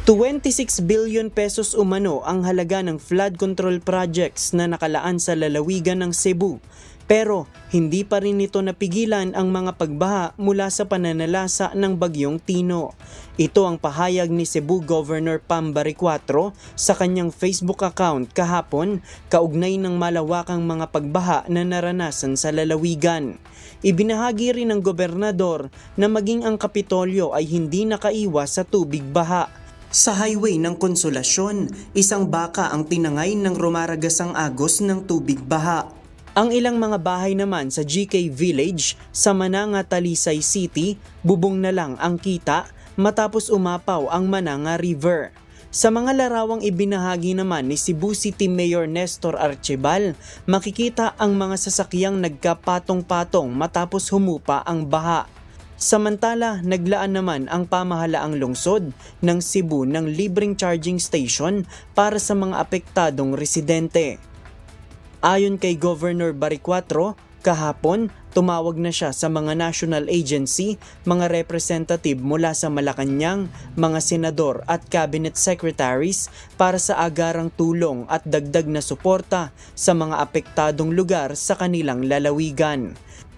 26 billion pesos umano ang halaga ng flood control projects na nakalaan sa lalawigan ng Cebu. Pero hindi pa rin ito napigilan ang mga pagbaha mula sa pananalasa ng Bagyong Tino. Ito ang pahayag ni Cebu Governor Pam Bariccuatro sa kanyang Facebook account kahapon kaugnay ng malawakang mga pagbaha na naranasan sa lalawigan. Ibinahagi rin ng gobernador na maging ang Kapitolyo ay hindi nakaiwas sa tubig baha. Sa highway ng Konsolasyon, isang baka ang tinangay ng rumaragasang agos ng tubig baha. Ang ilang mga bahay naman sa GK Village sa Mananga, Talisay City, bubong na lang ang kita matapos umapaw ang Mananga River. Sa mga larawang ibinahagi naman ni Cebu City Mayor Nestor Archibal, makikita ang mga sasakyang nagkapatong-patong matapos humupa ang baha. Samantala, naglaan naman ang pamahalaang lungsod ng Cebu ng libreng charging station para sa mga apektadong residente. Ayon kay Governor Bariccuatro, kahapon tumawag na siya sa mga national agency, mga representative mula sa Malacanang, mga senador at cabinet secretaries para sa agarang tulong at dagdag na suporta sa mga apektadong lugar sa kanilang lalawigan.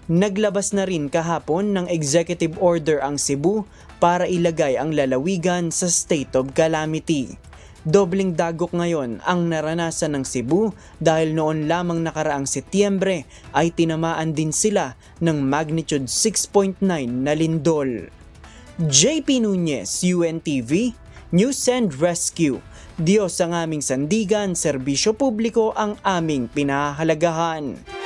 Naglabas na rin kahapon ng executive order ang Cebu para ilagay ang lalawigan sa state of calamity. Dobling dagok ngayon ang naranasan ng Cebu dahil noon lamang nakaraang Setyembre ay tinamaan din sila ng magnitude 6.9 na lindol. JP Nunez, UNTV, News and Rescue. Diyos ang aming sandigan, serbisyo publiko ang aming pinahahalagahan.